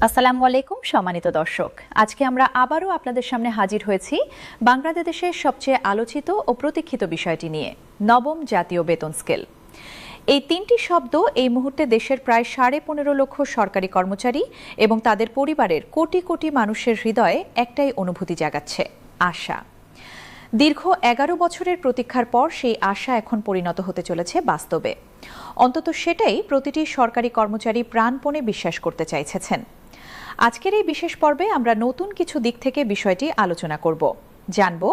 আসসালামু আলাইকুম সম্মানিত দর্শক, আজকে আমরা আবারও আপনাদের সামনে হাজির হয়েছি বাংলাদেশের সবচেয়ে আলোচিত ও প্রতীক্ষিত বিষয়টি নিয়ে, নবম জাতীয় বেতন স্কেল। এই তিনটি শব্দ এই মুহূর্তে দেশের প্রায় 15.5 লক্ষ সরকারি কর্মচারী এবং তাদের পরিবারের কোটি কোটি মানুষের হৃদয়ে একটাই অনুভূতি জাগাচ্ছে, আশা। দীর্ঘ 11 বছরের প্রতীক্ষার পর সেই আশা এখন পরিণত হতে চলেছে বাস্তবে। অন্তত সেটাই প্রতিটি সরকারি কর্মচারী প্রাণপণে বিশ্বাস করতে চাইছেন। আজকের এই বিশেষ পর্বে আমরা নতুন কিছু দিক থেকে বিষয়টি আলোচনা করব। জানব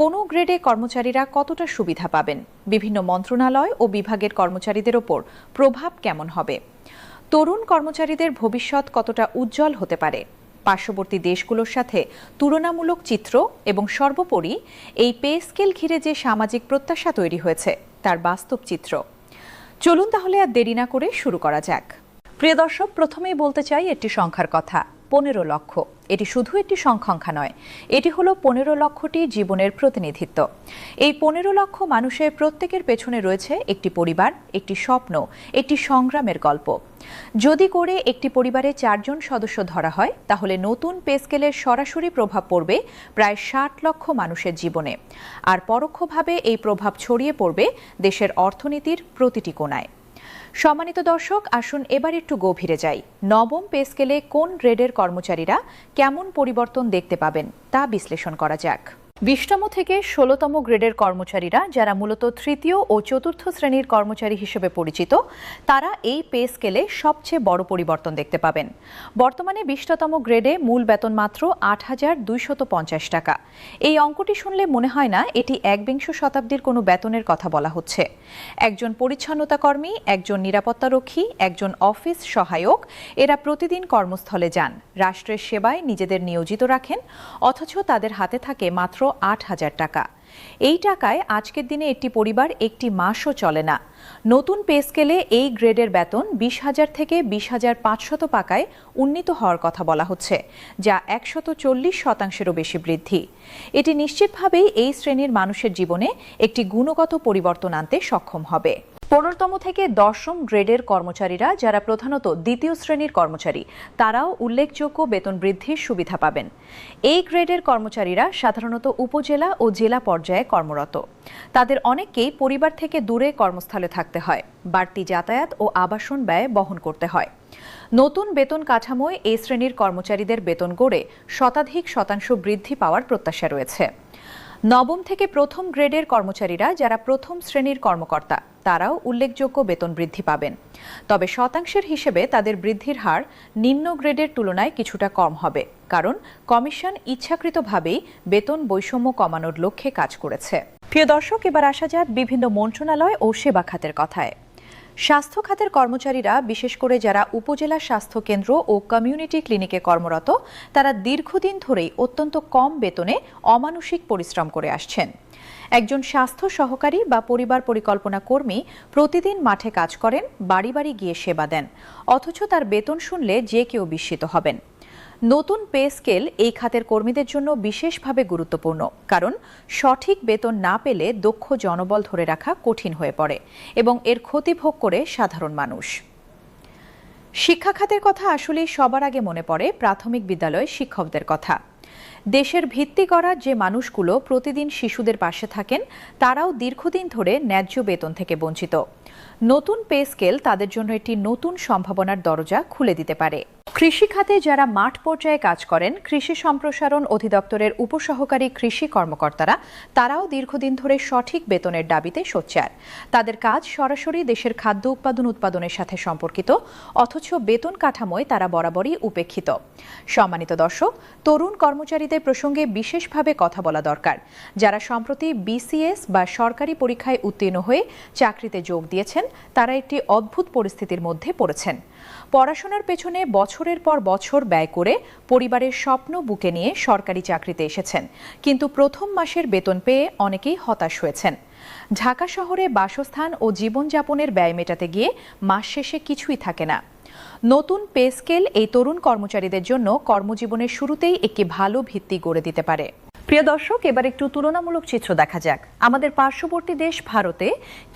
কোন গ্রেডে কর্মচারীরা কতটা সুবিধা পাবেন, বিভিন্ন মন্ত্রণালয় ও বিভাগের কর্মচারীদের ওপর প্রভাব কেমন হবে, তরুণ কর্মচারীদের ভবিষ্যৎ কতটা উজ্জ্বল হতে পারে, পার্শ্ববর্তী দেশগুলোর সাথে তুলনামূলক চিত্র এবং সর্বোপরি এই পে স্কেল ঘিরে যে সামাজিক প্রত্যাশা তৈরি হয়েছে তার বাস্তব চিত্র। চলুন তাহলে আর দেরি না করে শুরু করা যাক। প্রিয় দর্শক, প্রথমেই বলতে চাই একটি সংখ্যার কথা, 15 লক্ষ। এটি শুধু একটি সংখ্যা নয়, এটি হলো 15 লক্ষটি জীবনের প্রতিনিধিত্ব। এই 15 লক্ষ মানুষের প্রত্যেকের পেছনে রয়েছে একটি পরিবার, একটি স্বপ্ন, একটি সংগ্রামের গল্প। যদি করে একটি পরিবারে 4 জন সদস্য ধরা হয়, তাহলে নতুন পে স্কেলের সরাসরি প্রভাব পড়বে প্রায় 60 লক্ষ মানুষের জীবনে, আর পরোক্ষভাবে এই প্রভাব ছড়িয়ে পড়বে দেশের অর্থনীতির প্রতিটি কোণায়। সম্মানিত দর্শক, আসুন এবার একটু গভীরে যাই। নবম পে স্কেলে কোন গ্রেডের কর্মচারীরা কেমন পরিবর্তন দেখতে পাবেন তা বিশ্লেষণ করা যাক। 20তম থেকে 16তম গ্রেডের কর্মচারীরা, যারা মূলত তৃতীয় ও চতুর্থ শ্রেণীর কর্মচারী হিসেবে পরিচিত, তারা এই পে স্কেলে সবচেয়ে বড় পরিবর্তন দেখতে পাবেন। বর্তমানে 20তম গ্রেডে মূল বেতন মাত্র 8,250 টাকা। এই অঙ্কটি শুনলে মনে হয় না এটি একবিংশ শতাব্দীর কোনো বেতনের কথা বলা হচ্ছে। একজন পরিচ্ছন্নতা কর্মী, একজন নিরাপত্তারক্ষী, একজন অফিস সহায়ক, এরা প্রতিদিন কর্মস্থলে যান, রাষ্ট্রের সেবায় নিজেদের নিয়োজিত রাখেন, অথচ তাদের হাতে থাকে মাত্র 8,000 টাকা। এই টাকায় আজকের দিনে একটি পরিবার একটি মাসও চলে না। নতুন পে স্কেলে এই গ্রেডের বেতন 20,000 থেকে 20,500 টাকায় উন্নীত হওয়ার কথা বলা হচ্ছে, যা 140%-এরও বেশি বৃদ্ধি। এটি নিশ্চিতভাবেই এই শ্রেণীর মানুষের জীবনে একটি গুণগত পরিবর্তন আনতে সক্ষম হবে। 15তম থেকে 10ম গ্রেডের কর্মচারীরা, যারা প্রধানত দ্বিতীয় শ্রেণীর কর্মচারী, তারাও উল্লেখযোগ্য বেতন বৃদ্ধির সুবিধা পাবেন। এই গ্রেডের কর্মচারীরা সাধারণত উপজেলা ও জেলা পর্যায়ে কর্মরত। তাদের অনেককেই পরিবার থেকে দূরে কর্মস্থলে থাকতে হয়, বাড়তি যাতায়াত ও আবাসন ব্যয় বহন করতে হয়। নতুন বেতন কাঠামোয় এই শ্রেণীর কর্মচারীদের বেতন গড়ে শতাধিক শতাংশ বৃদ্ধি পাওয়ার প্রত্যাশা রয়েছে। নবম থেকে প্রথম গ্রেডের কর্মচারীরা, যারা প্রথম শ্রেণীর কর্মকর্তা, তারাও উল্লেখযোগ্য বেতন বৃদ্ধি পাবেন। তবে শতাংশের হিসেবে তাদের বৃদ্ধির হার নিম্ন গ্রেডের তুলনায় কিছুটা কম হবে, কারণ কমিশন ইচ্ছাকৃতভাবেই বেতন বৈষম্য কমানোর লক্ষ্যে কাজ করেছে। প্রিয় দর্শক, এবার আসা যাক বিভিন্ন মন্ত্রণালয় ও সেবা খাতের কথায়। স্বাস্থ্য খাতের কর্মচারীরা, বিশেষ করে যারা উপজেলা স্বাস্থ্য কেন্দ্র ও কমিউনিটি ক্লিনিকে কর্মরত, তারা দীর্ঘদিন ধরেই অত্যন্ত কম বেতনে অমানুষিক পরিশ্রম করে আসছেন। একজন স্বাস্থ্য সহকারী বা পরিবার পরিকল্পনা কর্মী প্রতিদিন মাঠে কাজ করেন, বাড়ি বাড়ি গিয়ে সেবা দেন, অথচ তার বেতন শুনলে যে কেউ বিস্মিত হবেন। নতুন পে স্কেল এই খাতের কর্মীদের জন্য বিশেষভাবে গুরুত্বপূর্ণ, কারণ সঠিক বেতন না পেলে দক্ষ জনবল ধরে রাখা কঠিন হয়ে পড়ে এবং এর ক্ষতি ভোগ করে সাধারণ মানুষ। শিক্ষা খাতের কথা আসলেই সবার আগে মনে পড়ে প্রাথমিক বিদ্যালয় শিক্ষকদের কথা। দেশের ভিত্তি করা যে মানুষগুলো প্রতিদিন শিশুদের পাশে থাকেন, তারাও দীর্ঘদিন ধরে ন্যায্য বেতন থেকে বঞ্চিত। নতুন পে স্কেল তাদের জন্য একটি নতুন সম্ভাবনার দরজা খুলে দিতে পারে। কৃষি খাতে যারা মাঠ পর্যায়ে কাজ করেন, কৃষি সম্প্রসারণ অধিদপ্তরের উপসহকারী কৃষি কর্মকর্তারা, তারাও দীর্ঘদিন ধরে সঠিক বেতনের দাবিতে সোচ্চার। তাদের কাজ সরাসরি দেশের খাদ্য উৎপাদনের সাথে সম্পর্কিত, অথচ বেতন কাঠামোয় তারা বরাবরই উপেক্ষিত। সম্মানিত দর্শক, তরুণ কর্মচারীদের প্রসঙ্গে বিশেষভাবে কথা বলা দরকার, যারা সম্প্রতি বিসিএস বা সরকারি পরীক্ষায় উত্তীর্ণ হয়ে চাকরিতে যোগ দিয়েছেন। তারা একটি অদ্ভুত পরিস্থিতির মধ্যে পড়েছেন। পড়াশোনার পেছনে বছরের পর বছর ব্যয় করে পরিবারের স্বপ্ন বুকে নিয়ে সরকারি চাকরিতে এসেছেন, কিন্তু প্রথম মাসের বেতন পেয়ে অনেকেই হতাশ হয়েছেন। ঢাকা শহরে বাসস্থান ও জীবনযাপনের ব্যয় মেটাতে গিয়ে মাস শেষে কিছুই থাকে না। নতুন পে স্কেল এই তরুণ কর্মচারীদের জন্য কর্মজীবনের শুরুতেই একটি ভালো ভিত্তি গড়ে দিতে পারে। প্রিয় দর্শক, এবার একটু তুলনামূলক চিত্র দেখা যাক। আমাদের পার্শ্ববর্তী দেশ ভারতে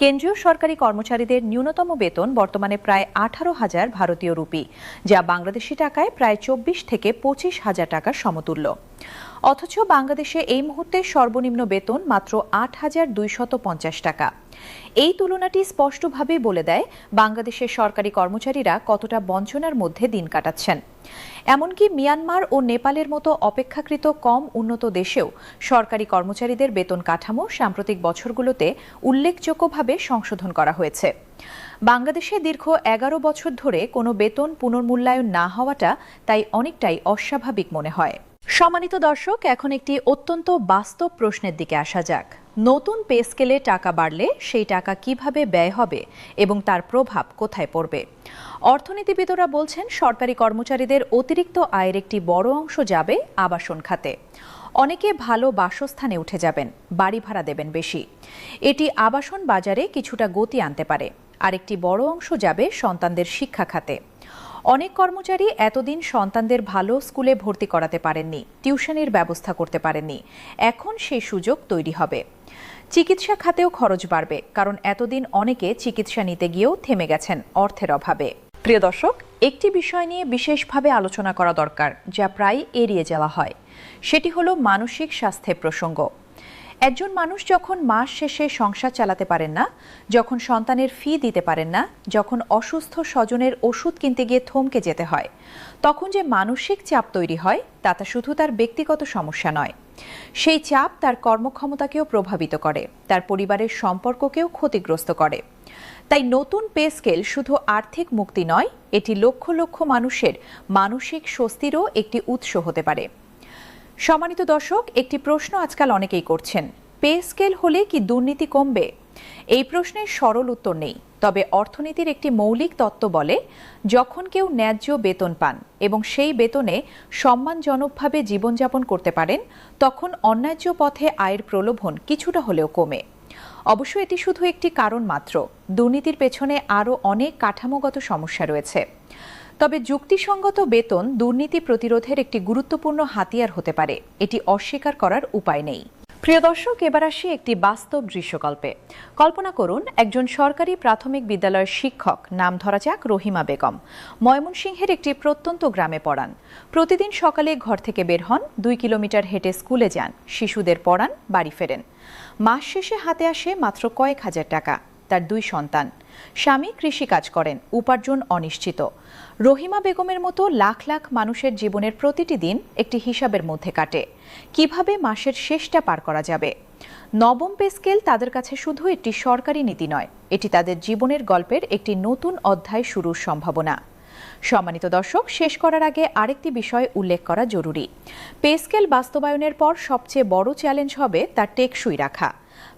কেন্দ্রীয় সরকারি কর্মচারীদের ন্যূনতম বেতন বর্তমানে প্রায় 18,000 ভারতীয় রুপি, যা বাংলাদেশি টাকায় প্রায় 24 থেকে 25,000 টাকার সমতুল্য। অথচ বাংলাদেশে এই মুহূর্তে সর্বনিম্ন বেতন মাত্র 8,250 টাকা। এই তুলনাটি স্পষ্টভাবেই বলে দেয় বাংলাদেশের সরকারি কর্মচারীরা কতটা বঞ্চনার মধ্যে দিন কাটাচ্ছেন। এমনকি মিয়ানমার ও নেপালের মতো অপেক্ষাকৃত কম উন্নত দেশেও সরকারি কর্মচারীদের বেতন কাঠামো সাম্প্রতিক বছরগুলোতে উল্লেখযোগ্যভাবে সংশোধন করা হয়েছে। বাংলাদেশে দীর্ঘ 11 বছর ধরে কোনো বেতন পুনর্মূল্যায়ন না হওয়াটা তাই অনেকটাই অস্বাভাবিক মনে হয়। সম্মানিত দর্শক, এখন একটি অত্যন্ত বাস্তব প্রশ্নের দিকে আসা যাক। নতুন পে স্কেলে টাকা বাড়লে সেই টাকা কিভাবে ব্যয় হবে এবং তার প্রভাব কোথায় পড়বে? অর্থনীতিবিদরা বলছেন, সরকারি কর্মচারীদের অতিরিক্ত আয়ের একটি বড় অংশ যাবে আবাসন খাতে। অনেকে ভালো বাসস্থানে উঠে যাবেন, বাড়ি ভাড়া দেবেন বেশি। এটি আবাসন বাজারে কিছুটা গতি আনতে পারে। আরেকটি বড় অংশ যাবে সন্তানদের শিক্ষা খাতে। অনেক কর্মচারী এতদিন সন্তানদের ভালো স্কুলে ভর্তি করাতে পারেননি, টিউশনের ব্যবস্থা করতে পারেননি। এখন সেই সুযোগ তৈরি হবে। চিকিৎসা খাতেও খরচ বাড়বে, কারণ এতদিন অনেকে চিকিৎসা নিতে গিয়েও থেমে গেছেন অর্থের অভাবে। প্রিয় দর্শক, একটি বিষয় নিয়ে বিশেষভাবে আলোচনা করা দরকার, যা প্রায় এড়িয়ে যাওয়া হয়। সেটি হলো মানসিক স্বাস্থ্যের প্রসঙ্গ। একজন মানুষ যখন মাস শেষে সংসার চালাতে পারেন না, যখন সন্তানের ফি দিতে পারেন না, যখন অসুস্থ স্বজনের ওষুধ কিনতে গিয়ে থমকে যেতে হয়, তখন যে মানসিক চাপ তৈরি হয় তা শুধু তার ব্যক্তিগত সমস্যা নয়। সেই চাপ তার কর্মক্ষমতাকেও প্রভাবিত করে, তার পরিবারের সম্পর্ককেও ক্ষতিগ্রস্ত করে। তাই নতুন পে স্কেল শুধু আর্থিক মুক্তি নয়, এটি লক্ষ লক্ষ মানুষের মানসিক স্বস্তিরও একটি উৎস হতে পারে। সম্মানিত দর্শক, একটি প্রশ্ন আজকাল অনেকেই করছেন, পে স্কেল হলে কি দুর্নীতি কমবে? এই প্রশ্নের সরল উত্তর নেই, তবে অর্থনীতির একটি মৌলিক তত্ত্ব বলে, যখন কেউ ন্যায্য বেতন পান এবং সেই বেতনে সম্মানজনকভাবে জীবনযাপন করতে পারেন, তখন অন্যায্য পথে আয়ের প্রলোভন কিছুটা হলেও কমে। অবশ্য এটি শুধু একটি কারণ মাত্র। দুর্নীতির পেছনে আরও অনেক কাঠামোগত সমস্যা রয়েছে। তবে যুক্তিসঙ্গত বেতন দুর্নীতি প্রতিরোধের একটি গুরুত্বপূর্ণ হাতিয়ার হতে পারে, এটি অস্বীকার করার উপায় নেই। প্রিয় দর্শক, এবার আসি একটি বাস্তব দৃশ্যকল্পে। কল্পনা করুন, একজন সরকারি প্রাথমিক বিদ্যালয়ের শিক্ষক, নাম ধরা যাক রহিমা বেগম, ময়মনসিংহের একটি প্রত্যন্ত গ্রামে পড়ান। প্রতিদিন সকালে ঘর থেকে বের হন, 2 কিলোমিটার হেঁটে স্কুলে যান, শিশুদের পড়ান, বাড়ি ফেরেন। মাস শেষে হাতে আসে মাত্র কয়েক হাজার টাকা। তার 2 সন্তান, স্বামী কৃষিকাজ করেন, উপার্জন অনিশ্চিত। রহিমা বেগমের মতো লাখ লাখ মানুষের জীবনের প্রতিটি দিন একটি হিসাবের মধ্যে কাটে। কিভাবে মাসের শেষটা পার করা যাবে? নবম পে স্কেল তাদের কাছে শুধু একটি সরকারি নীতি নয়, এটি তাদের জীবনের গল্পের একটি নতুন অধ্যায় শুরুর সম্ভাবনা। সম্মানিত দর্শক, শেষ করার আগে আরেকটি বিষয় উল্লেখ করা জরুরি। পে স্কেল বাস্তবায়নের পর সবচেয়ে বড় চ্যালেঞ্জ হবে তার টেকসই রাখা।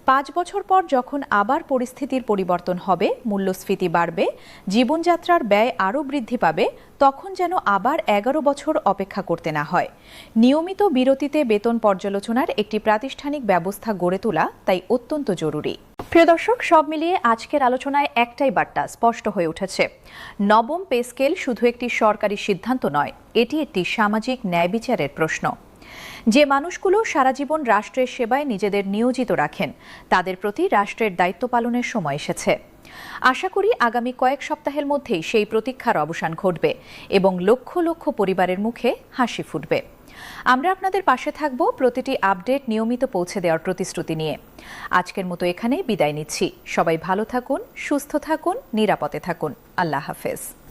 5 বছর পর যখন আবার পরিস্থিতির পরিবর্তন হবে, মূল্যস্ফীতি বাড়বে, জীবনযাত্রার ব্যয় আরও বৃদ্ধি পাবে, তখন যেন আবার 11 বছর অপেক্ষা করতে না হয়। নিয়মিত বিরতিতে বেতন পর্যালোচনার একটি প্রাতিষ্ঠানিক ব্যবস্থা গড়ে তোলা তাই অত্যন্ত জরুরি। প্রিয় দর্শক, সব মিলিয়ে আজকের আলোচনায় একটাই বার্তা স্পষ্ট হয়ে উঠেছে। নবম পে স্কেল শুধু একটি সরকারি সিদ্ধান্ত নয়, এটি একটি সামাজিক ন্যায় বিচারের প্রশ্ন। যে মানুষগুলো সারা জীবন রাষ্ট্রের সেবায় নিজেদের নিয়োজিত রাখেন, তাদের প্রতি রাষ্ট্রের দায়িত্ব পালনের সময় এসেছে। আশা করি আগামী কয়েক সপ্তাহের মধ্যেই সেই প্রতীক্ষার অবসান ঘটবে এবং লক্ষ লক্ষ পরিবারের মুখে হাসি ফুটবে। আমরা আপনাদের পাশে থাকব, প্রতিটি আপডেট নিয়মিত পৌঁছে দেওয়ার প্রতিশ্রুতি নিয়ে। আজকের মতো এখানেই বিদায় নিচ্ছি। সবাই ভালো থাকুন, সুস্থ থাকুন, নিরাপদে থাকুন। আল্লাহ হাফেজ।